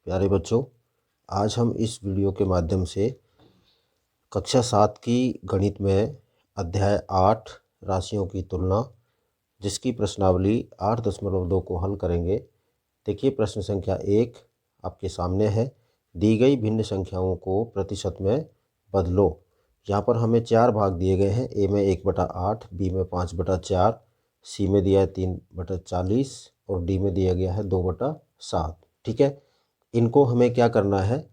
प्यारे बच्चों, आज हम इस वीडियो के माध्यम से कक्षा 7 की गणित में अध्याय 8 राशियों की तुलना, जिसकी प्रश्नावली 8.2 को हल करेंगे। देखिए, प्रश्न संख्या 1 आपके सामने है। दी गई भिन्न संख्याओं को प्रतिशत में बदलो। यहाँ पर हमें 4 भाग दिए गए हैं। ए में 1/8, बी में 5/4, सी में दिया है 3/40 और डी में दिया गया है 2/7। ठीक है, इनको हमें क्या करना है,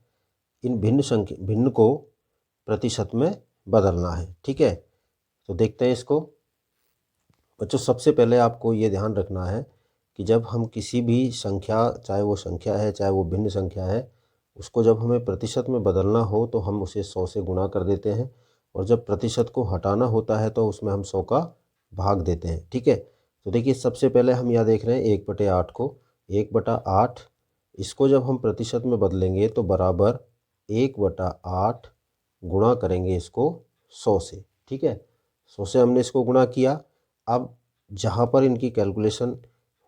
इन भिन्न को प्रतिशत में बदलना है। ठीक है, तो देखते हैं इसको। बच्चों, सबसे पहले आपको ये ध्यान रखना है कि जब हम किसी भी संख्या, चाहे वो संख्या है चाहे वो भिन्न संख्या है, उसको जब हमें प्रतिशत में बदलना हो तो हम उसे 100 से गुणा कर देते हैं, और जब प्रतिशत को हटाना होता है तो उसमें हम 100 का भाग देते हैं। ठीक है, तो देखिए, सबसे पहले हम यहाँ देख रहे हैं 1/8 को। 1/8 इसको जब हम प्रतिशत में बदलेंगे तो बराबर 1/8 गुणा करेंगे इसको 100 से। ठीक है, 100 से हमने इसको गुणा किया। अब जहाँ पर इनकी कैलकुलेशन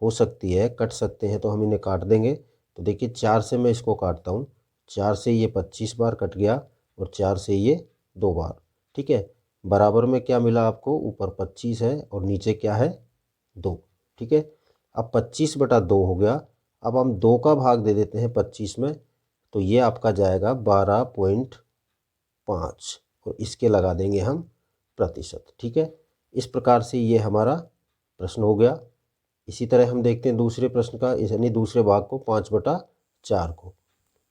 हो सकती है, कट सकते हैं, तो हम इन्हें काट देंगे। तो देखिए, 4 से मैं इसको काटता हूँ। 4 से ये 25 बार कट गया और 4 से ये 2 बार। ठीक है, बराबर में क्या मिला आपको, ऊपर 25 है और नीचे क्या है, 2। ठीक है, अब 25/2 हो गया। अब हम 2 का भाग दे देते हैं 25 में, तो ये आपका जाएगा 12.5 और इसके लगा देंगे हम प्रतिशत। ठीक है, इस प्रकार से ये हमारा प्रश्न हो गया। इसी तरह हम देखते हैं दूसरे प्रश्न का, यानी दूसरे भाग को, 5/4 को।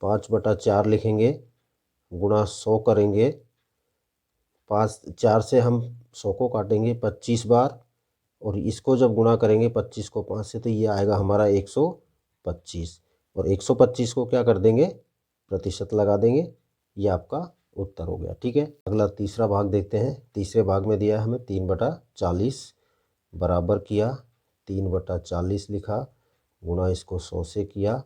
5/4 लिखेंगे, गुणा 100 करेंगे। 4 से हम 100 को काटेंगे 25 बार, और इसको जब गुणा करेंगे 25 को 5 से, तो ये आएगा हमारा 125, और 125 को क्या कर देंगे, प्रतिशत लगा देंगे। ये आपका उत्तर हो गया। ठीक है, अगला तीसरा भाग देखते हैं। तीसरे भाग में दिया है हमें 3/40, बराबर किया, 3/40 लिखा, गुणा इसको 100 से किया।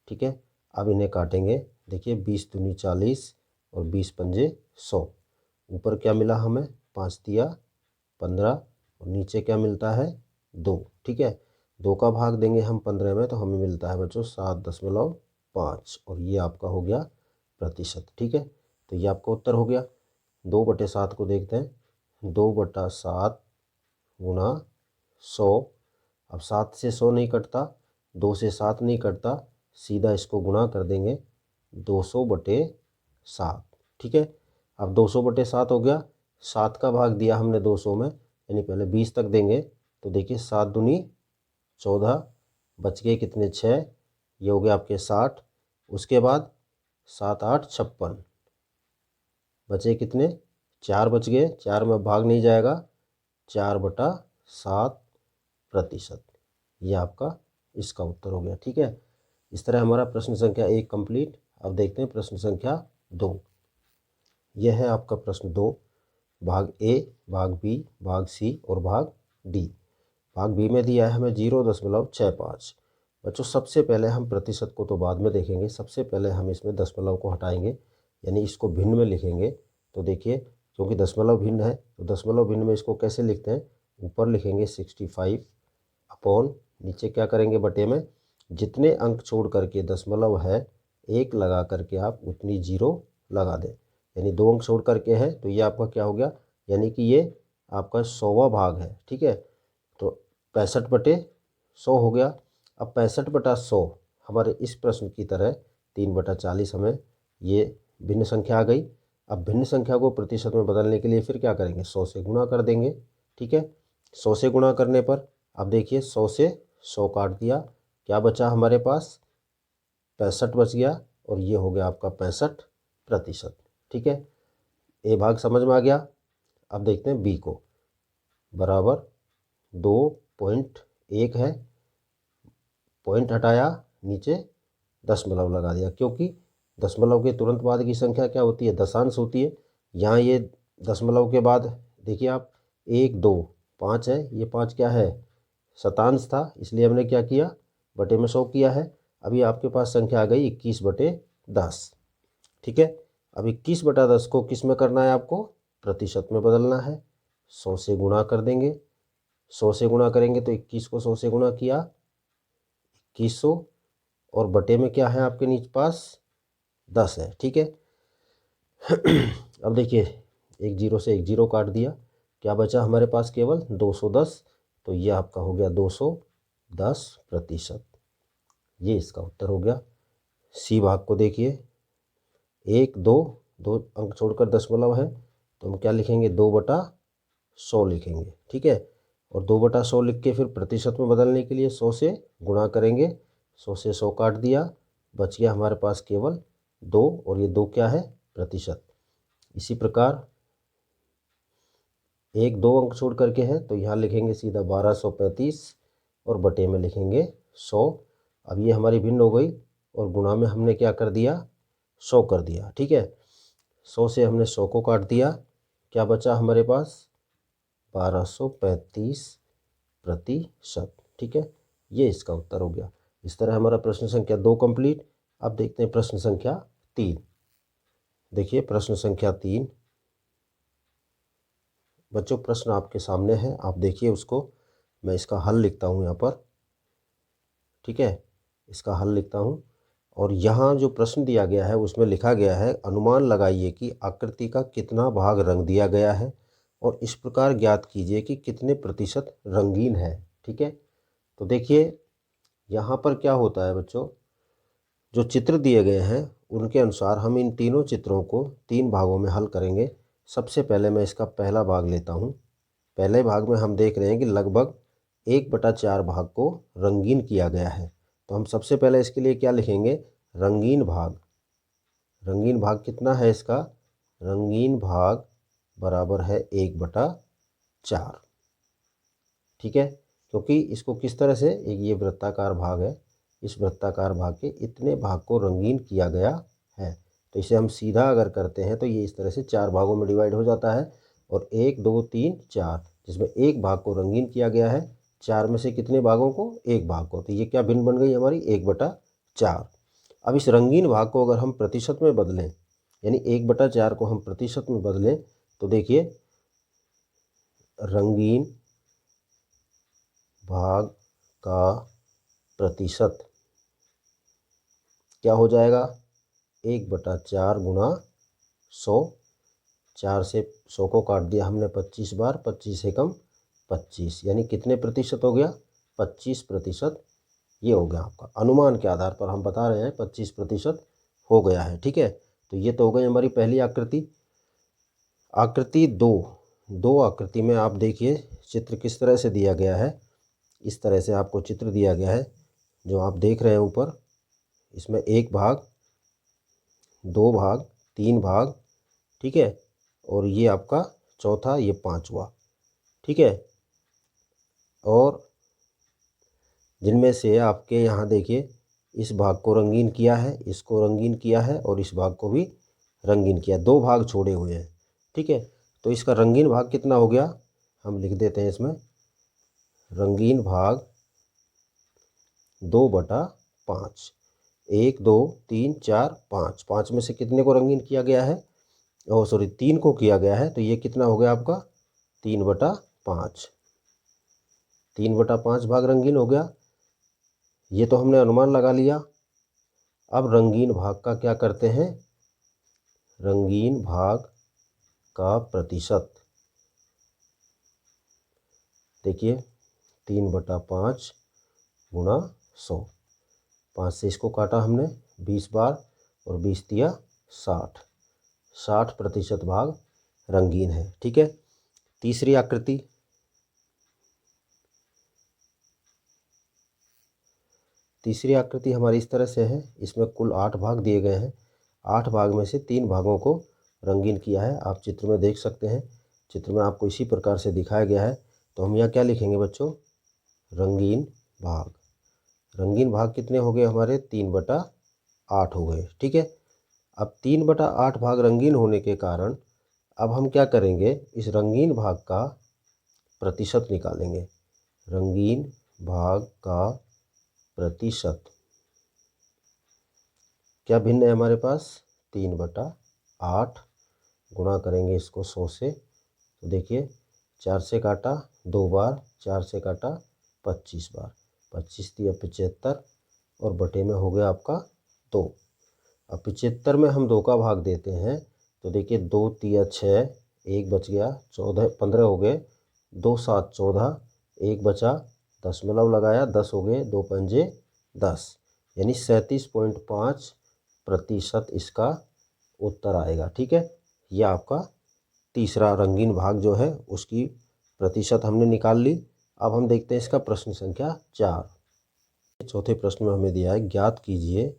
ठीक है, अब इन्हें काटेंगे। देखिए, 20 दूनी 40 और 20 पंजे 100। ऊपर क्या मिला हमें, 5 दिया 15, और नीचे क्या मिलता है, 2। ठीक है, 2 का भाग देंगे हम 15 में, तो हमें मिलता है बच्चों 7.5, और ये आपका हो गया प्रतिशत। ठीक है, तो ये आपका उत्तर हो गया। 2/7 को देखते हैं। 2/7 गुणा 100। अब 7 से 100 नहीं कटता, 2 से 7 नहीं कटता, सीधा इसको गुणा कर देंगे 200/7। ठीक है, अब 200/7 हो गया। 7 का भाग दिया हमने 200 में, यानी पहले 20 तक देंगे। तो देखिए, 7 दूनी 14, बच गए कितने, 6। ये हो गया आपके 60। उसके बाद 7 8 56, बचे कितने, 4 बच गए। 4 में भाग नहीं जाएगा, 4/7 प्रतिशत। ये आपका इसका उत्तर हो गया। ठीक है, इस तरह हमारा प्रश्न संख्या 1 कंप्लीट। अब देखते हैं प्रश्न संख्या 2। यह है आपका प्रश्न 2। भाग ए, भाग बी, भाग सी और भाग डी। भाग बी में दिया है हमें 0.65। बच्चों, सबसे पहले हम प्रतिशत को तो बाद में देखेंगे, सबसे पहले हम इसमें दशमलव को हटाएंगे, यानी इसको भिन्न में लिखेंगे। तो देखिए, क्योंकि दशमलव भिन्न है, तो दशमलव भिन्न में इसको कैसे लिखते हैं, ऊपर लिखेंगे 65 अपॉन, नीचे क्या करेंगे, बटे में जितने अंक छोड़ करके दशमलव है, 1 लगा करके आप उतनी 0 लगा दें। यानी 2 अंक छोड़ करके है, तो ये आपका क्या हो गया, यानी कि ये आपका 100वां भाग है। ठीक है, तो 65/100 हो गया। अब 65/100 हमारे इस प्रश्न की तरह 3/40 हमें ये भिन्न संख्या आ गई। अब भिन्न संख्या को प्रतिशत में बदलने के लिए फिर क्या करेंगे, 100 से गुणा कर देंगे। ठीक है, 100 से गुणा करने पर अब देखिए, 100 से 100 काट दिया, क्या बचा हमारे पास, 65 बच गया, और ये हो गया आपका 65%। ठीक है, ए भाग समझ में आ गया। अब देखते हैं बी को। बराबर 2.1 है, पॉइंट हटाया, नीचे दशमलव लगा दिया, क्योंकि दशमलव के तुरंत बाद की संख्या क्या होती है, दशांश होती है। यहाँ ये दशमलव के बाद देखिए आप, 1 2 5 है, ये 5 क्या है, शतांश था, इसलिए हमने क्या किया, बटे में 100 किया है। अभी आपके पास संख्या आ गई 21/10। ठीक है, अब 21/10 को किस में करना है, आपको प्रतिशत में बदलना है। 100 से गुणा कर देंगे। 100 से गुणा करेंगे तो 21 को 100 से गुणा किया 2100, और बटे में क्या है आपके नीचे पास 10 है। ठीक है। अब देखिए एक जीरो से एक जीरो काट दिया, क्या बचा हमारे पास केवल 210। तो ये आपका हो गया 210%। ये इसका उत्तर हो गया। सी भाग को देखिए, एक दो दो अंक छोड़कर दशमलव है तो हम क्या लिखेंगे 2/100 लिखेंगे। ठीक है। और 2/100 लिख के फिर प्रतिशत में बदलने के लिए 100 से गुणा करेंगे। 100 से 100 काट दिया, बच गया हमारे पास केवल 2, और ये 2 क्या है प्रतिशत। इसी प्रकार एक दो अंक छोड़ करके है तो यहाँ लिखेंगे सीधा 1235 और बटे में लिखेंगे 100। अब ये हमारी भिन्न हो गई और गुणा में हमने क्या कर दिया 100 कर दिया। ठीक है। 100 से हमने 100 को काट दिया, क्या बचा हमारे पास 1235%। ठीक है। ये इसका उत्तर हो गया। इस तरह हमारा प्रश्न संख्या 2 कंप्लीट। अब देखते हैं प्रश्न संख्या 3। देखिए प्रश्न संख्या 3 बच्चों, प्रश्न आपके सामने है, आप देखिए उसको। मैं इसका हल लिखता हूँ यहाँ पर। ठीक है, इसका हल लिखता हूँ। और यहाँ जो प्रश्न दिया गया है उसमें लिखा गया है, अनुमान लगाइए कि आकृति का कितना भाग रंग दिया गया है और इस प्रकार ज्ञात कीजिए कि कितने प्रतिशत रंगीन है। ठीक है। तो देखिए यहाँ पर क्या होता है बच्चों, जो चित्र दिए गए हैं उनके अनुसार हम इन तीनों चित्रों को 3 भागों में हल करेंगे। सबसे पहले मैं इसका पहला भाग लेता हूँ। पहले भाग में हम देख रहे हैं कि लगभग 1/4 भाग को रंगीन किया गया है। तो हम सबसे पहले इसके लिए क्या लिखेंगे, रंगीन भाग। रंगीन भाग कितना है इसका, रंगीन भाग बराबर है 1/4। ठीक है। क्योंकि इसको किस तरह से, एक ये वृत्ताकार भाग है, इस वृत्ताकार भाग के इतने भाग को रंगीन किया गया है। तो इसे हम सीधा अगर करते हैं तो ये इस तरह से 4 भागों में डिवाइड हो जाता है। और 1 2 3 4, जिसमें एक भाग को रंगीन किया गया है, 4 में से कितने भागों को, एक भाग को। तो ये क्या भिन्न बन गई हमारी 1/4। अब इस रंगीन भाग को अगर हम प्रतिशत में बदलें, यानी 1/4 को हम प्रतिशत में बदलें, तो देखिए रंगीन भाग का प्रतिशत क्या हो जाएगा, 1/4 गुणा 100। 4 से 100 को काट दिया हमने 25 बार, 25 एकम 25, यानी कितने प्रतिशत हो गया, 25%। ये हो गया आपका, अनुमान के आधार पर हम बता रहे हैं 25% हो गया है। ठीक है। तो ये तो हो गई हमारी पहली आकृति। आकृति 2 आकृति में आप देखिए चित्र किस तरह से दिया गया है। इस तरह से आपको चित्र दिया गया है जो आप देख रहे हैं ऊपर। इसमें 1 भाग, 2 भाग, 3 भाग। ठीक है। और ये आपका चौथा, ये 5वां। ठीक है। और जिनमें से आपके यहाँ देखिए इस भाग को रंगीन किया है, इसको रंगीन किया है और इस भाग को भी रंगीन किया, 2 भाग छोड़े हुए हैं। ठीक है। तो इसका रंगीन भाग कितना हो गया, हम लिख देते हैं इसमें, रंगीन भाग 2/5। 1 2 3 4 5, 5 में से कितने को रंगीन किया गया है, ओह सॉरी 3 को किया गया है। तो ये कितना हो गया आपका 3/5। 3/5 भाग रंगीन हो गया। ये तो हमने अनुमान लगा लिया। अब रंगीन भाग का क्या करते हैं, रंगीन भाग का प्रतिशत। देखिए 3/5 गुणा 100, 5 से इसको काटा हमने 20 बार और 20 दिया 60, 60% भाग रंगीन है। ठीक है। तीसरी आकृति, तीसरी आकृति हमारी इस तरह से है। इसमें कुल 8 भाग दिए गए हैं। 8 भाग में से 3 भागों को रंगीन किया है, आप चित्र में देख सकते हैं। चित्र में आपको इसी प्रकार से दिखाया गया है। तो हम यहाँ क्या लिखेंगे बच्चों, रंगीन भाग। रंगीन भाग कितने हो गए हमारे, 3/8 हो गए। ठीक है। अब 3/8 भाग रंगीन होने के कारण अब हम क्या करेंगे, इस रंगीन भाग का प्रतिशत निकालेंगे। रंगीन भाग का प्रतिशत क्या भिन्न है हमारे पास, 3/8 गुणा करेंगे इसको 100 से। तो देखिए 4 से काटा 2 बार, 4 से काटा 25 बार, 25 दिया 75, और बटे में हो गया आपका 2। अब 75 में हम 2 का भाग देते हैं तो देखिए 2 तिया 6, 1 बच गया, 14 15 हो गए, 2 7 14, 1 बचा, दशमलव लगाया, 10 हो गए, 2 पंजे 10, यानी 37.5% इसका उत्तर आएगा। ठीक है, यह आपका तीसरा रंगीन भाग जो है उसकी प्रतिशत हमने निकाल ली। अब हम देखते हैं इसका प्रश्न संख्या 4। चौथे प्रश्न में हमें दिया है ज्ञात कीजिए,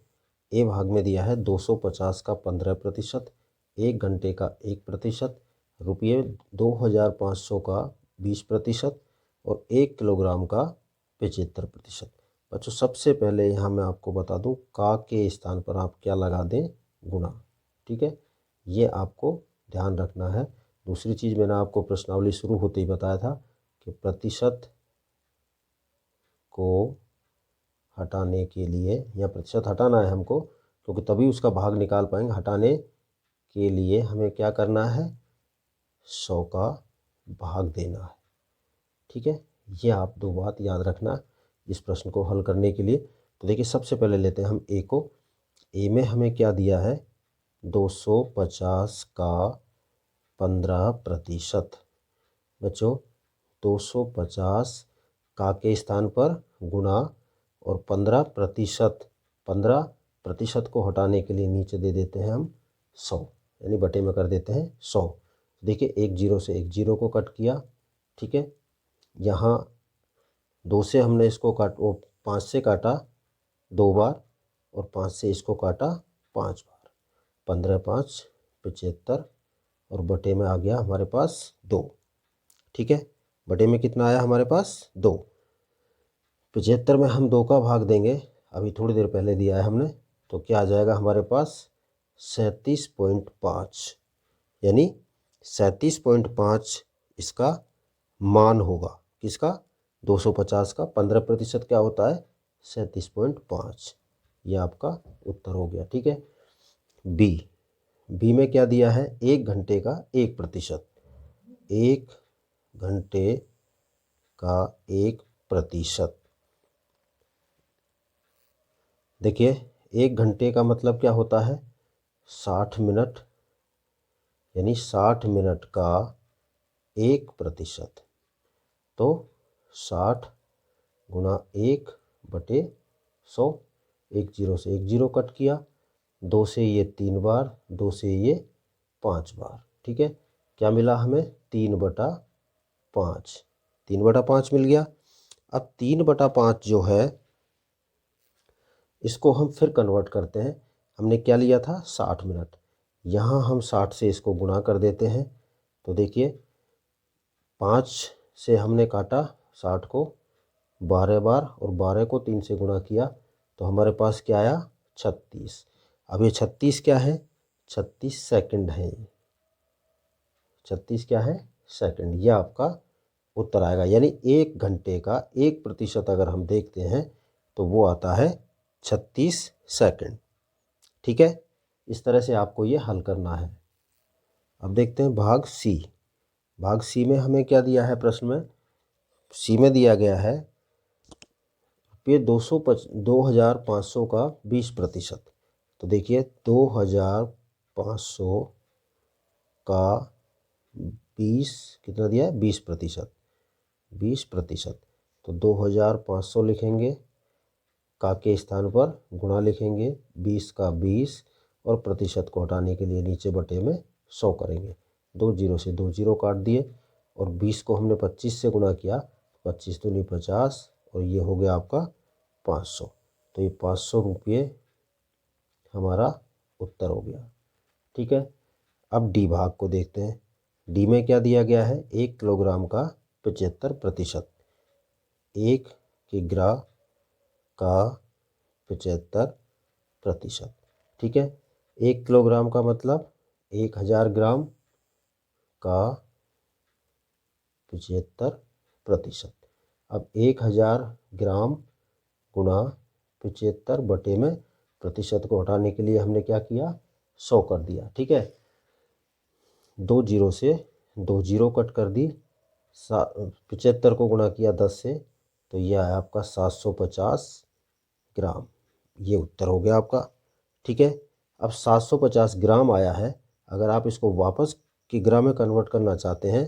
ए भाग में दिया है 250 का 15%, 1 घंटे का 1%, रुपये 2500 का 20% और 1 किलोग्राम का 75%। बच्चों सबसे पहले यहाँ मैं आपको बता दूँ, का के स्थान पर आप क्या लगा दें, गुणा। ठीक है, ये आपको ध्यान रखना है। दूसरी चीज़ मैंने आपको प्रश्नावली शुरू होते ही बताया था कि प्रतिशत को हटाने के लिए, या प्रतिशत हटाना है हमको, क्योंकि तभी उसका भाग निकाल पाएंगे। हटाने के लिए हमें क्या करना है, 100 का भाग देना है। ठीक है, ये आप 2 बात याद रखना इस प्रश्न को हल करने के लिए। तो देखिए सबसे पहले लेते हैं हम ए को। ए में हमें क्या दिया है, 250 का 15%। बच्चों 250 का के स्थान पर गुणा और 15% को हटाने के लिए नीचे दे देते हैं हम 100, यानी बटे में कर देते हैं 100। देखिए 1 0 से 1 0 को कट किया। ठीक है, यहाँ 2 से हमने इसको 5 से काटा 2 बार और 5 से इसको काटा 5 बार, 15 5 75 और बटे में आ गया हमारे पास 2। ठीक है, बटे में कितना आया हमारे पास, 2। 75 में हम 2 का भाग देंगे, अभी थोड़ी देर पहले दिया है हमने, तो क्या आ जाएगा हमारे पास 37.5, यानी 37.5 इसका मान होगा। किसका, 250 का 15% क्या होता है, 37.5। यह आपका उत्तर हो गया। ठीक है, बी में क्या दिया है, 1 घंटे का 1%, 1 घंटे का 1%। देखिए 1 घंटे का मतलब क्या होता है, 60 मिनट, यानी 60 मिनट का 1%। तो 60 गुणा 1 बटे 100, 1 0 से 1 0 कट किया, 2 से ये 3 बार, 2 से ये 5 बार। ठीक है, क्या मिला हमें, 3/5, 3/5 मिल गया। अब 3/5 जो है इसको हम फिर कन्वर्ट करते हैं। हमने क्या लिया था, 60 मिनट, यहाँ हम 60 से इसको गुणा कर देते हैं। तो देखिए 5 से हमने काटा 60 को 12 बार और 12 को 3 से गुणा किया, तो हमारे पास क्या आया, 36। अब ये 36 क्या है, 36 सेकंड है। 36 क्या है, सेकंड। यह आपका उत्तर आएगा, यानी 1 घंटे का 1% अगर हम देखते हैं तो वो आता है 36 सेकंड। ठीक है, इस तरह से आपको ये हल करना है। अब देखते हैं भाग सी। भाग सी में हमें क्या दिया है प्रश्न में, सी में दिया गया है रुपये 2500 का 20%। तो देखिए 2500 का 20 कितना दिया है, 20%, 20%। तो 2500 लिखेंगे, का के स्थान पर गुणा लिखेंगे, 20 का 20 और प्रतिशत को हटाने के लिए नीचे बटे में 100 करेंगे। 2 0 से 2 0 काट दिए और 20 को हमने 25 से गुणा किया, 25 दूनी 50 और ये हो गया आपका 500। तो ये 500 रुपये हमारा उत्तर हो गया। ठीक है, अब डी भाग को देखते हैं। डी में क्या दिया गया है, 1 किलोग्राम का 75%, 1 किग्रा का 75%। ठीक है, 1 किलोग्राम का मतलब 1000 ग्राम का 75%। अब 1000 ग्राम गुणा 75 बटे में प्रतिशत को हटाने के लिए हमने क्या किया, 100 कर दिया। ठीक है, 2 0 से 2 0 कट कर दी, 75 को गुणा किया 10 से, तो यह है आपका 750 ग्राम। ये उत्तर हो गया आपका। ठीक है, अब 750 ग्राम आया है। अगर आप इसको वापस किग्रा में कन्वर्ट करना चाहते हैं,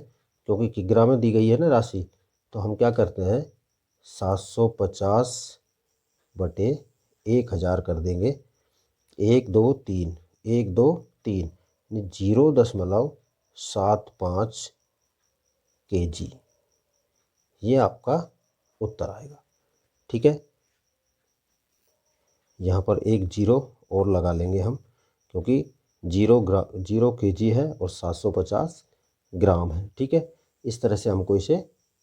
क्योंकि किग्रा में दी गई है ना राशि, तो हम क्या करते हैं 750 बटे 1000 कर देंगे। 123 123 0.75 kg, ये आपका उत्तर आएगा। ठीक है, यहाँ पर एक जीरो और लगा लेंगे हम, क्योंकि 0 kg है और 750 ग्राम है। ठीक है, इस तरह से हमको इसे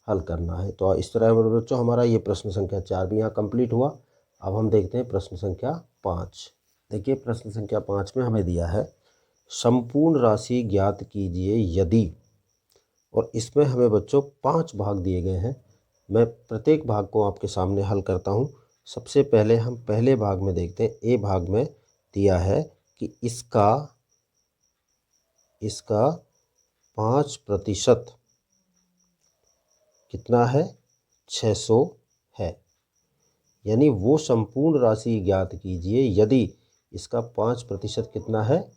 हल करना है। तो इस तरह मेरे बच्चों हमारा ये प्रश्न संख्या 4 भी यहाँ कंप्लीट हुआ। अब हम देखते हैं प्रश्न संख्या 5। देखिए प्रश्न संख्या 5 में हमें दिया है संपूर्ण राशि ज्ञात कीजिए यदि, और इसमें हमें बच्चों 5 भाग दिए गए हैं। मैं प्रत्येक भाग को आपके सामने हल करता हूँ। सबसे पहले हम पहले भाग में देखते हैं। ए भाग में दिया है कि इसका 5% कितना है 600 है। यानी वो संपूर्ण राशि ज्ञात कीजिए यदि इसका 5% कितना है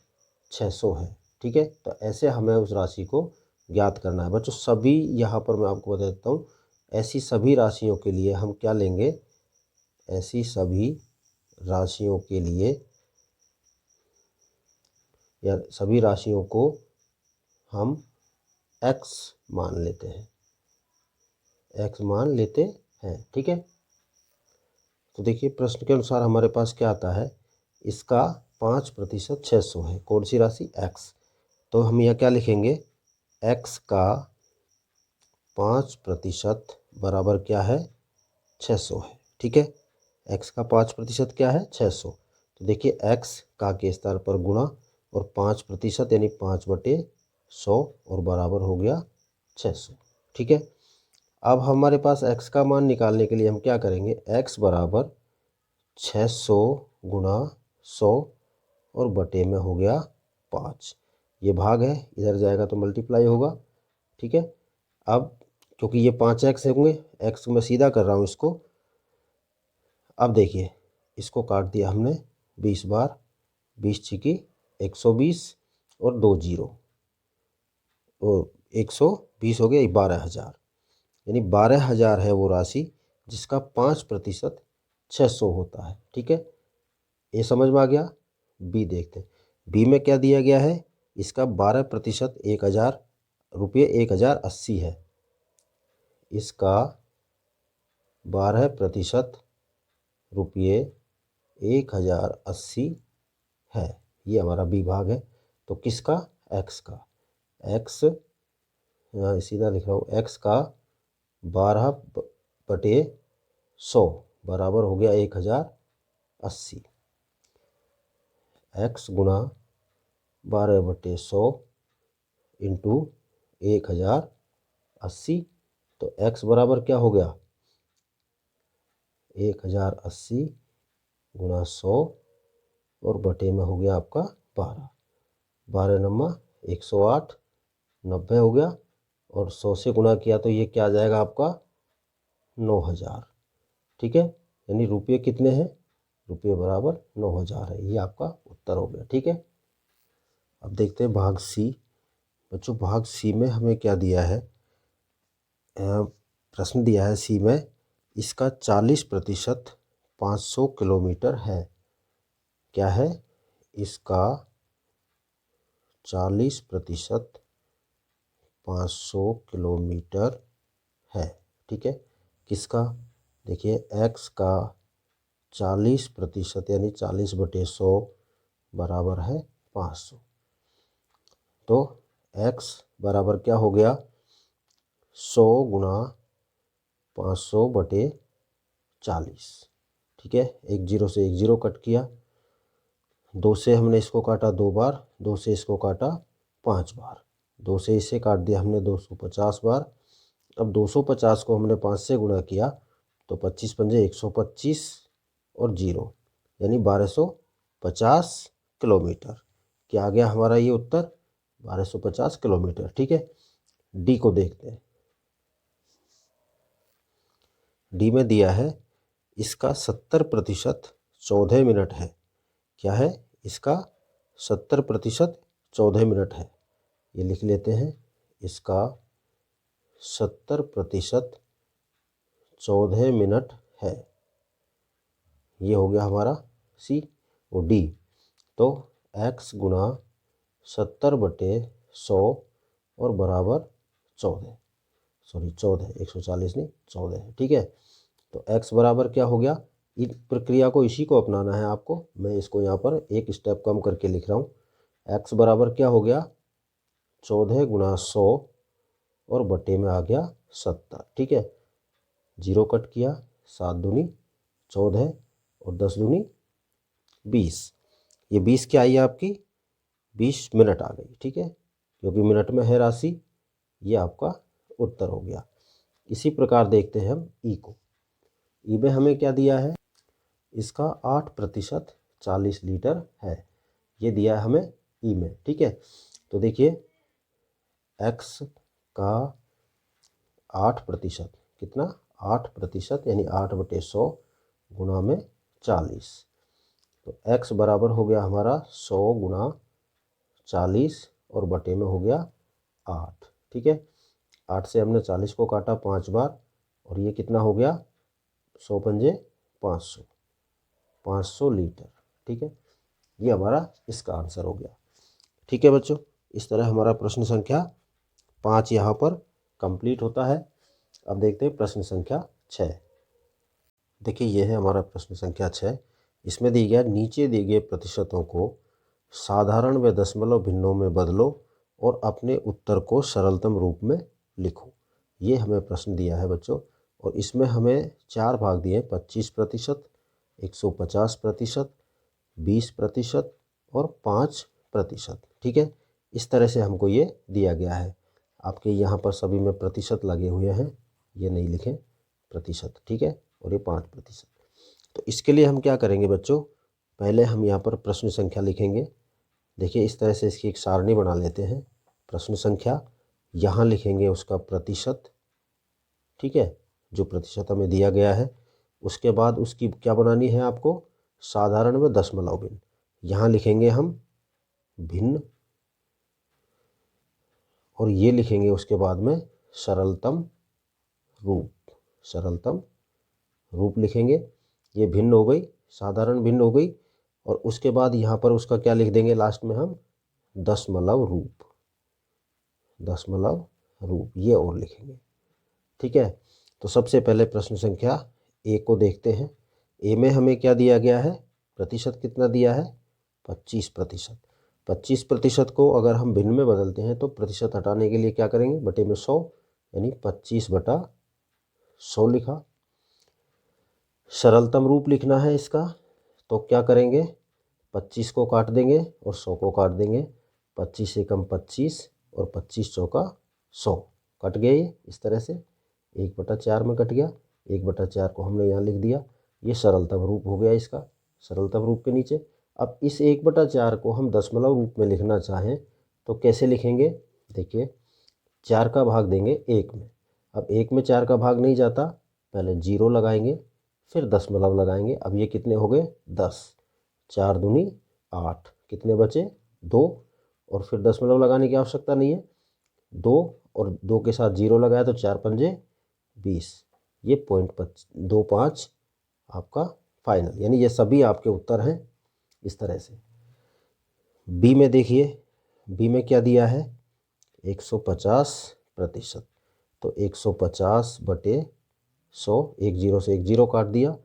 600 है। ठीक है, तो ऐसे हमें उस राशि को ज्ञात करना है बच्चों। सभी यहाँ पर मैं आपको बता देता हूँ, ऐसी सभी राशियों के लिए हम क्या लेंगे, ऐसी सभी राशियों के लिए या सभी राशियों को हम x मान लेते हैं, x मान लेते हैं। ठीक है, तो देखिए प्रश्न के अनुसार हमारे पास क्या आता है, इसका 5% 600 है। कौन सी राशि x, तो हम यहाँ क्या लिखेंगे, x का 5% बराबर क्या है 600 है। ठीक है, x का 5% क्या है 600। तो देखिए x का के स्थान पर गुणा और 5% यानी 5/100 और बराबर हो गया 600। ठीक है, अब हमारे पास x का मान निकालने के लिए हम क्या करेंगे, x बराबर 600 गुणा 100 और बटे में हो गया 5। ये भाग है, इधर जाएगा तो मल्टीप्लाई होगा। ठीक है, अब क्योंकि ये 5x होंगे, x में सीधा कर रहा हूँ इसको। अब देखिए इसको काट दिया हमने 20 बार, 20 छिकी 120 और 2 जीरो, और 120 हो गया 12,000। यानी 12,000 है वो राशि जिसका 5% 600 होता है। ठीक है, ये समझ में आ गया। बी देखते हैं, बी में क्या दिया गया है, इसका 12% 1,000 रुपये 1,080 है। इसका 12% रुपये 1,080 है। ये हमारा बी भाग है। तो किसका, एक्स का, एक्स यहाँ सीधा लिख रहा हूँ, एक्स का 12/100 बराबर हो गया 1,080। एक्स गुणा 12/100 इंटू 1,080। तो एक्स बराबर क्या हो गया 1,080 गुणा 100 और बटे में हो गया आपका 12। 12 नम्मा 108, 90 हो गया, और 100 से गुणा किया तो ये क्या आ जाएगा आपका 9,000। ठीक है, यानी रुपये कितने हैं, रुपये बराबर 9,000 है। ये आपका उत्तर हो गया। ठीक है, अब देखते हैं भाग सी। बच्चों भाग सी में हमें क्या दिया है, प्रश्न दिया है सी में, इसका 40% 500 किलोमीटर है। क्या है, इसका 40% 500 किलोमीटर है। ठीक है, किसका, देखिए x का 40% यानी 40/100 बराबर है 500। तो x बराबर क्या हो गया 100 गुणा 500/40। ठीक है, एक जीरो से एक जीरो कट किया, 2 से हमने इसको काटा 2 बार, 2 से इसको काटा 5 बार, 2 से इसे काट दिया हमने 250 बार। अब 250 को हमने 5 से गुणा किया तो 25 पंजे 125 और जीरो यानी 1250 किलोमीटर। क्या आ गया हमारा ये उत्तर 1250 किलोमीटर। ठीक है, डी को देखते हैं। डी में दिया है इसका 70% 14 मिनट है। क्या है इसका 70% 14 मिनट है। ये लिख लेते हैं, इसका 70% 14 मिनट है। ये हो गया हमारा सी और डी। तो x गुणा 70/100 और बराबर 14, सॉरी 14, 140 नहीं 14 है। ठीक है, तो x बराबर क्या हो गया, इस प्रक्रिया को इसी को अपनाना है आपको। मैं इसको यहाँ पर एक स्टेप कम करके लिख रहा हूँ। x बराबर क्या हो गया 14 गुणा 100 और बटे में आ गया 70। ठीक है, 0 कट किया, 7 दूनी 14 और 10 दूनी 20। ये 20 क्या आई आपकी 20 मिनट आ गई। ठीक है, क्योंकि मिनट में है राशि, ये आपका उत्तर हो गया। इसी प्रकार देखते हैं हम ई को। ई में हमें क्या दिया है, इसका 8% 40 लीटर है। ये दिया है हमें ई में। ठीक है, तो देखिए एक्स का 8% कितना 8% यानी 8/100 गुणा में 40। तो x बराबर हो गया हमारा 100 गुणा 40 और बटे में हो गया 8। ठीक है, 8 से हमने 40 को काटा 5 बार और ये कितना हो गया 100 पंजे 500, 500 लीटर। ठीक है, ये हमारा इसका आंसर हो गया। ठीक है बच्चों, इस तरह हमारा प्रश्न संख्या 5 यहाँ पर कंप्लीट होता है। अब देखते हैं प्रश्न संख्या 6। देखिए ये है हमारा प्रश्न संख्या 6। इसमें दी गया नीचे दिए गए प्रतिशतों को साधारण व दशमलव भिन्नों में बदलो और अपने उत्तर को सरलतम रूप में लिखो। ये हमें प्रश्न दिया है बच्चों, और इसमें हमें 4 भाग दिए हैं, 25%, 150%, 20% और 5%। ठीक है, इस तरह से हमको ये दिया गया है। आपके यहाँ पर सभी में प्रतिशत लगे हुए हैं, ये नहीं लिखें प्रतिशत। ठीक है, और ये 5%। तो इसके लिए हम क्या करेंगे बच्चों, पहले हम यहाँ पर प्रश्न संख्या लिखेंगे। देखिए इस तरह से इसकी एक सारणी बना लेते हैं। प्रश्न संख्या यहाँ लिखेंगे उसका प्रतिशत। ठीक है, जो प्रतिशत हमें दिया गया है, उसके बाद उसकी क्या बनानी है आपको, साधारण व दशमलव भिन्न। यहाँ लिखेंगे हम भिन्न, और ये लिखेंगे उसके बाद में सरलतम रूप। सरलतम रूप लिखेंगे। ये भिन्न हो गई, साधारण भिन्न हो गई, और उसके बाद यहाँ पर उसका क्या लिख देंगे लास्ट में हम, दशमलव रूप। दशमलव रूप ये और लिखेंगे। ठीक है, तो सबसे पहले प्रश्न संख्या ए को देखते हैं। ए में हमें क्या दिया गया है, प्रतिशत कितना दिया है 25%। 25% को अगर हम भिन्न में बदलते हैं तो प्रतिशत हटाने के लिए क्या करेंगे, बटे में 100 यानी 25/100 लिखा। सरलतम रूप लिखना है इसका, तो क्या करेंगे, 25 को काट देंगे और 100 को काट देंगे। 25 से कम 25 और 25 चौका 100, कट गया ये इस तरह से, 1/4 में कट गया। 1/4 को हमने यहाँ लिख दिया। ये सरलतम रूप हो गया इसका। सरलतम रूप के नीचे अब इस 1/4 को हम दशमलव रूप में लिखना चाहें तो कैसे लिखेंगे, देखिए 4 का भाग देंगे 1 में। अब 1 में 4 का भाग नहीं जाता, पहले 0 लगाएंगे फिर दशमलव लगाएंगे। अब ये कितने हो गए 10, 4 दूनी 8, कितने बचे 2, और फिर दशमलव लगाने की आवश्यकता नहीं है, 2 और 2 के साथ 0 लगाया तो 4 पंजे 20। ये 0.25 आपका फाइनल, यानी ये सभी आपके उत्तर हैं इस तरह से। बी में देखिए, बी में क्या दिया है 150%। तो 150/100, 1 0 से 1 0 काट दिया,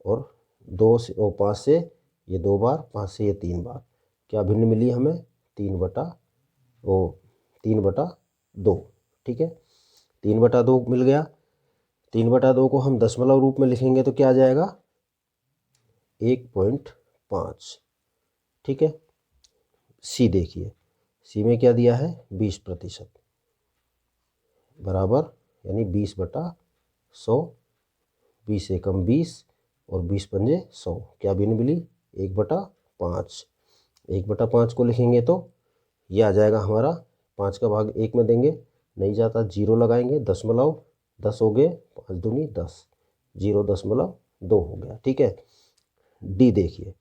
और 2 से 5 से ये 2 बार, 5 से ये 3 बार, क्या भिन्न मिली हमें 3/2। ठीक है, 3/2 मिल गया। 3/2 को हम दशमलव रूप में लिखेंगे तो क्या आ जाएगा 1.5। ठीक है, सी देखिए, सी में क्या दिया है 20% बराबर, यानी 20/100, 20 से कम 20 और 20 पंजे 100, क्या भिन्न मिली 1/5। 1/5 को लिखेंगे तो ये आ जाएगा हमारा, 5 का भाग 1 में देंगे नहीं जाता, 0 लगाएंगे, दशमलव 10 हो गए, 5 दूनी 10, 0.2 हो गया। ठीक है, डी देखिए,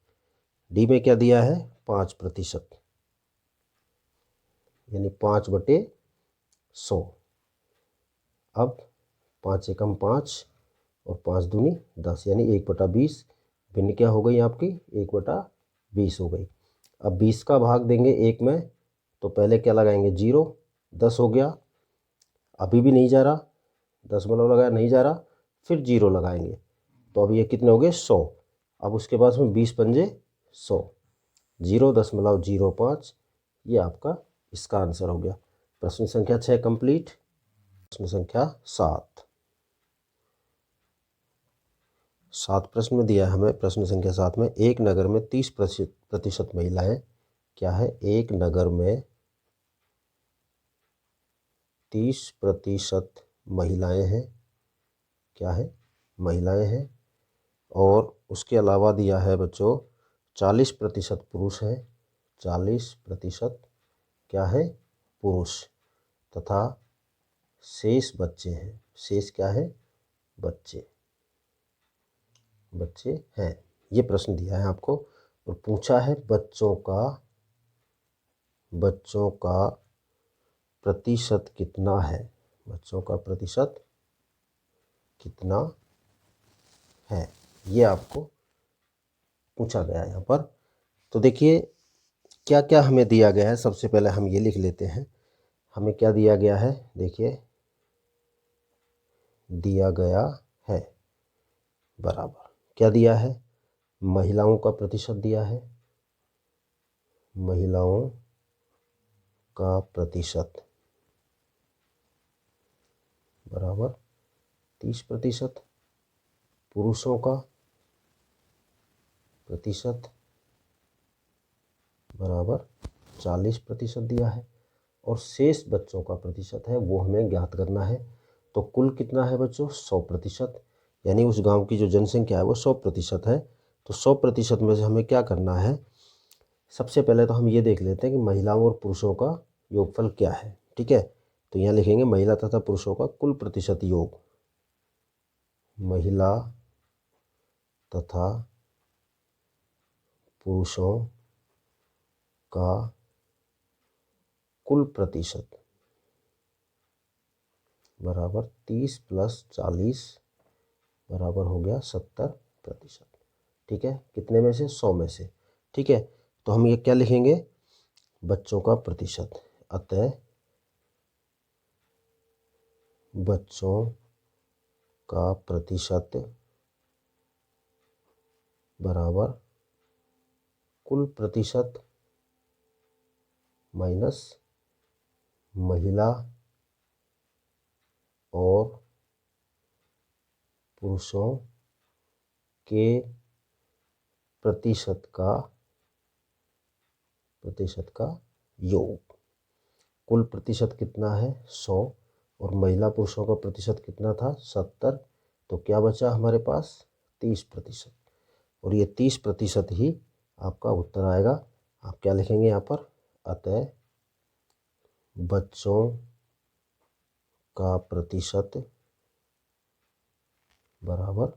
डी में क्या दिया है 5%, यानी 5/100। अब 5 एकम 5 और 5 दूनी 10, यानी 1/20। भिन्न क्या हो गई आपकी 1/20 हो गई। अब 20 का भाग देंगे 1 में, तो पहले क्या लगाएंगे 0, 10 हो गया। अभी भी नहीं जा रहा, 10 मतलब लगाया नहीं जा रहा, फिर 0 लगाएंगे, तो अब ये कितने हो गए 100। अब उसके बाद में 20 पंजे 100, 0.05, ये आपका इसका आंसर हो गया। प्रश्न संख्या 6 कंप्लीट। प्रश्न संख्या 7 प्रश्न में दिया है हमें। प्रश्न संख्या 7 में एक नगर में 30% महिलाएं, क्या है, एक नगर में 30% महिलाएं हैं, क्या है, महिलाएं हैं। और उसके अलावा दिया है बच्चों 40% पुरुष हैं, 40% क्या है पुरुष, तथा शेष बच्चे हैं। शेष क्या है बच्चे हैं। ये प्रश्न दिया है आपको और पूछा है बच्चों का प्रतिशत कितना है, बच्चों का प्रतिशत कितना है, ये आपको पूछा गया है यहाँ पर। तो देखिए क्या क्या हमें दिया गया है। सबसे पहले हम ये लिख लेते हैं, हमें क्या दिया गया है। देखिए दिया गया है बराबर क्या दिया है, महिलाओं का प्रतिशत दिया है, महिलाओं का प्रतिशत बराबर 30%, पुरुषों का प्रतिशत बराबर 40% दिया है, और शेष बच्चों का प्रतिशत है वो हमें ज्ञात करना है। तो कुल कितना है बच्चों 100%, यानी उस गांव की जो जनसंख्या है वो 100% है। तो 100% में से हमें क्या करना है, सबसे पहले तो हम ये देख लेते हैं कि महिलाओं और पुरुषों का योगफल क्या है। ठीक है, तो यहाँ लिखेंगे महिला तथा पुरुषों का कुल प्रतिशत योग, महिला तथा पुरुषों का कुल प्रतिशत बराबर 30 + 40 बराबर हो गया 70%। ठीक है, कितने में से 100 में से। ठीक है, तो हम ये क्या लिखेंगे बच्चों का प्रतिशत, अतः बच्चों का प्रतिशत बराबर कुल प्रतिशत माइनस महिला और पुरुषों के प्रतिशत का योग। कुल प्रतिशत कितना है 100, और महिला पुरुषों का प्रतिशत कितना था 70, तो क्या बचा हमारे पास 30%, और ये 30% ही आपका उत्तर आएगा। आप क्या लिखेंगे यहाँ पर, अतः बच्चों का प्रतिशत बराबर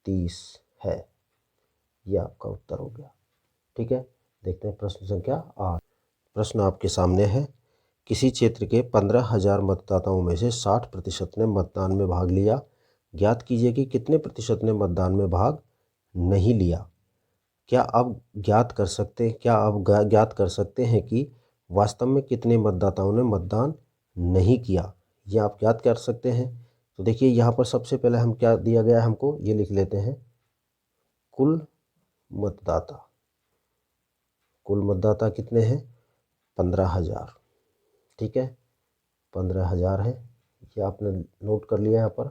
30 है, यह आपका उत्तर हो गया। ठीक है, देखते हैं प्रश्न संख्या 8। प्रश्न आपके सामने है, किसी क्षेत्र के 15,000 मतदाताओं में से 60% ने मतदान में भाग लिया, ज्ञात कीजिए कि कितने प्रतिशत ने मतदान में भाग नहीं लिया। क्या आप ज्ञात कर सकते हैं कि वास्तव में कितने मतदाताओं ने मतदान नहीं किया, यह आप ज्ञात कर सकते हैं। तो देखिए यहाँ पर सबसे पहले हम क्या दिया गया है, हमको ये लिख लेते हैं कुल मतदाता कितने हैं 15,000। ठीक है, 15,000 है, ये आपने नोट कर लिया यहाँ पर,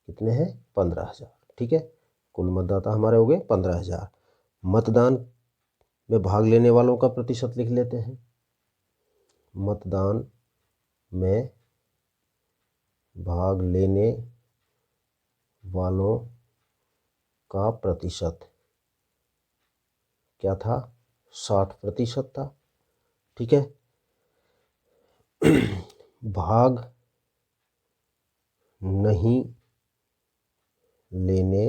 कितने हैं 15,000। ठीक है, कुल मतदाता हमारे हो गए 15,000। मतदान में भाग लेने वालों का प्रतिशत लिख लेते हैं, मतदान में भाग लेने वालों का प्रतिशत क्या था 60% था। ठीक है, भाग नहीं लेने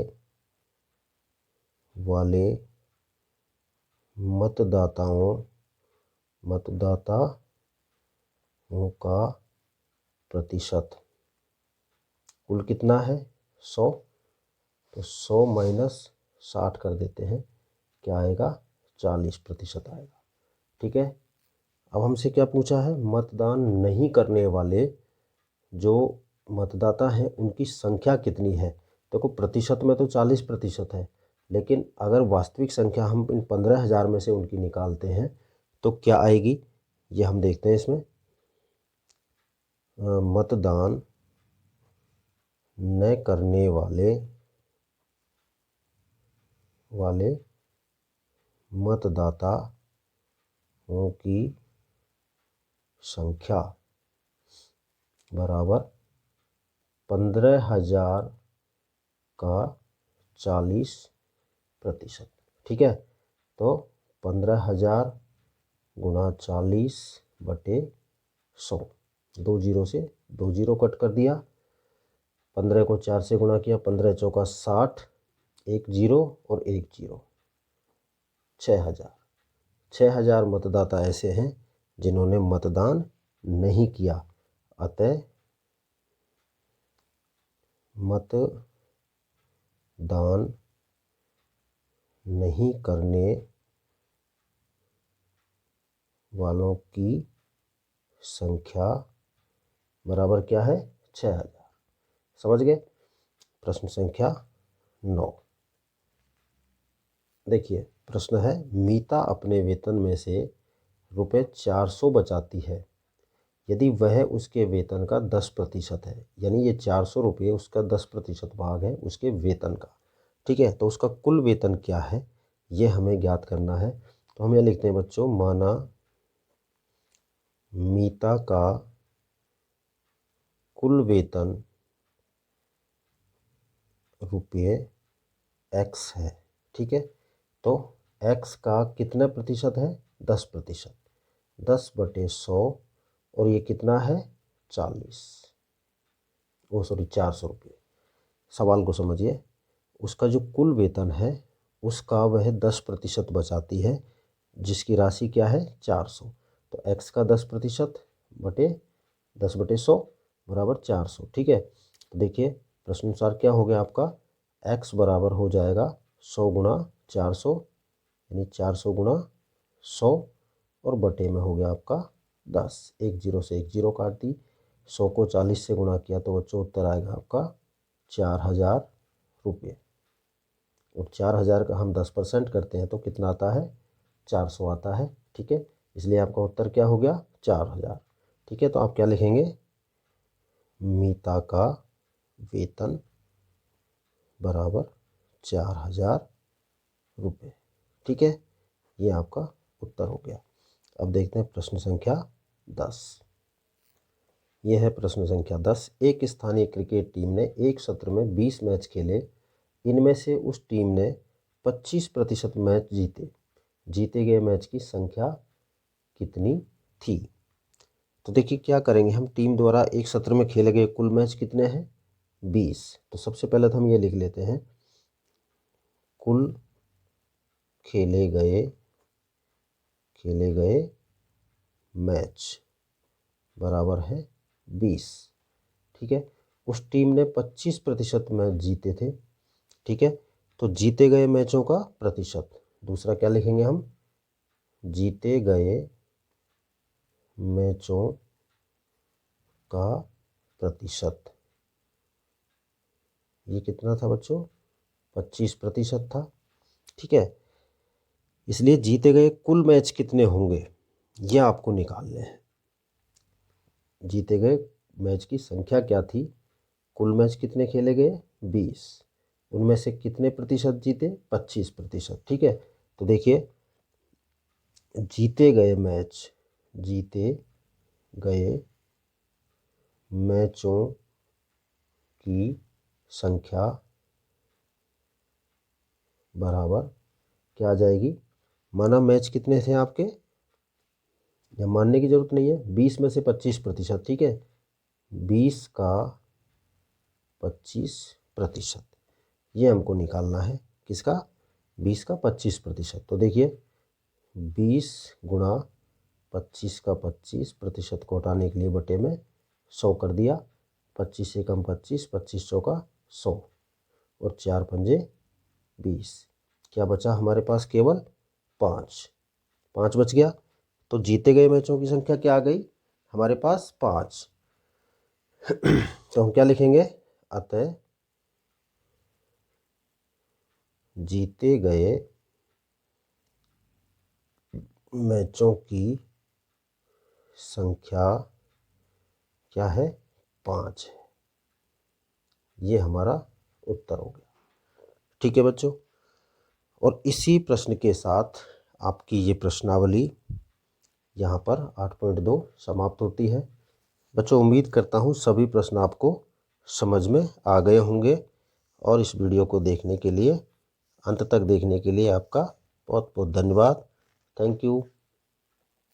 वाले मतदाताओं का प्रतिशत। कुल कितना है 100, तो 100 माइनस 60 कर देते हैं, क्या आएगा 40% आएगा। ठीक है, अब हमसे क्या पूछा है, मतदान नहीं करने वाले जो मतदाता हैं उनकी संख्या कितनी है। देखो प्रतिशत में तो 40% है, लेकिन अगर वास्तविक संख्या हम इन 15,000 में से उनकी निकालते हैं तो क्या आएगी, ये हम देखते हैं इसमें। मतदान न करने वाले मतदाताओं की संख्या बराबर 15,000 का 40%। ठीक है, तो 15,000 गुणा 40/100, 2 जीरो से 2 जीरो कट कर दिया। 15 को 4 से गुणा किया, 15 चौका 60, 1 जीरो और 1 जीरो, 6,000 मतदाता ऐसे हैं जिन्होंने मतदान नहीं किया। अतः मतदान नहीं करने वालों की संख्या बराबर क्या है 6,000। समझ गए। प्रश्न संख्या 9 देखिए, प्रश्न है मीता अपने वेतन में से रुपये 400 बचाती है यदि वह उसके वेतन का 10% है, यानी ये 400 रुपये उसका 10% भाग है उसके वेतन का। ठीक है, तो उसका कुल वेतन क्या है ये हमें ज्ञात करना है। तो हम यह लिखते हैं बच्चों, माना मीता का कुल वेतन रुपये x है। ठीक है, तो x का कितना प्रतिशत है 10%, 10/100 और ये कितना है 400 रुपये। सवाल को समझिए, उसका जो कुल वेतन है उसका वह 10% बचाती है जिसकी राशि क्या है 400। तो x का 10% बटे 10/100 बराबर 400। ठीक है, तो देखिए प्रश्नानुसार क्या हो गया आपका, x बराबर हो जाएगा 100 गुणा 400, यानी 400 गुणा 100 और बटे में हो गया आपका 10। 1 जीरो से 1 जीरो काट दी, 100 को 40 से गुणा किया तो बच्चों उत्तर आएगा आपका 4,000 रुपये। और 4,000 का हम 10% करते हैं तो कितना आता है 400 आता है। ठीक है, इसलिए आपका उत्तर क्या हो गया 4,000। ठीक है, तो आप क्या लिखेंगे, मीता का वेतन बराबर 4,000 रुपये। ठीक है, ये आपका उत्तर हो गया। अब देखते हैं प्रश्न संख्या 10। यह है प्रश्न संख्या 10। एक स्थानीय क्रिकेट टीम ने एक सत्र में 20 मैच खेले, इनमें से उस टीम ने 25% मैच जीते गए मैच की संख्या कितनी थी। तो देखिए क्या करेंगे हम, टीम द्वारा एक सत्र में खेले गए कुल मैच कितने हैं 20। तो सबसे पहले तो हम ये लिख लेते हैं, कुल खेले गए मैच बराबर है 20। ठीक है, उस टीम ने 25% मैच जीते थे। ठीक है, तो जीते गए मैचों का प्रतिशत, दूसरा क्या लिखेंगे हम, जीते गए मैचों का प्रतिशत। ये कितना था बच्चों 25% था। ठीक है, इसलिए जीते गए कुल मैच कितने होंगे ये आपको निकालने हैं। जीते गए मैच की संख्या क्या थी, कुल मैच कितने खेले गए 20, उनमें से कितने प्रतिशत जीते 25%। ठीक है, तो देखिए जीते गए मैचों की संख्या बराबर क्या आ जाएगी, माना मैच कितने थे आपके, या मानने की ज़रूरत नहीं है, 20 में से 25%। ठीक है, 20 का 25%, ये हमको निकालना है किसका, 20 का 25%। तो देखिए 20 गुणा 25 का 25% को हटाने के लिए बटे में 100 कर दिया। 25 से कम 25, 25 चौका 100 और 4 पंजे 20। क्या बचा हमारे पास? केवल 5 बच गया। तो जीते गए मैचों की संख्या क्या आ गई हमारे पास? 5। तो हम क्या लिखेंगे? अतः जीते गए मैचों की संख्या क्या है? 5 है। ये हमारा उत्तर हो गया। ठीक है बच्चों, और इसी प्रश्न के साथ आपकी ये प्रश्नावली यहाँ पर 8.2 समाप्त होती है। बच्चों उम्मीद करता हूँ सभी प्रश्न आपको समझ में आ गए होंगे, और इस वीडियो को देखने के लिए, अंत तक देखने के लिए आपका बहुत बहुत धन्यवाद। Thank you.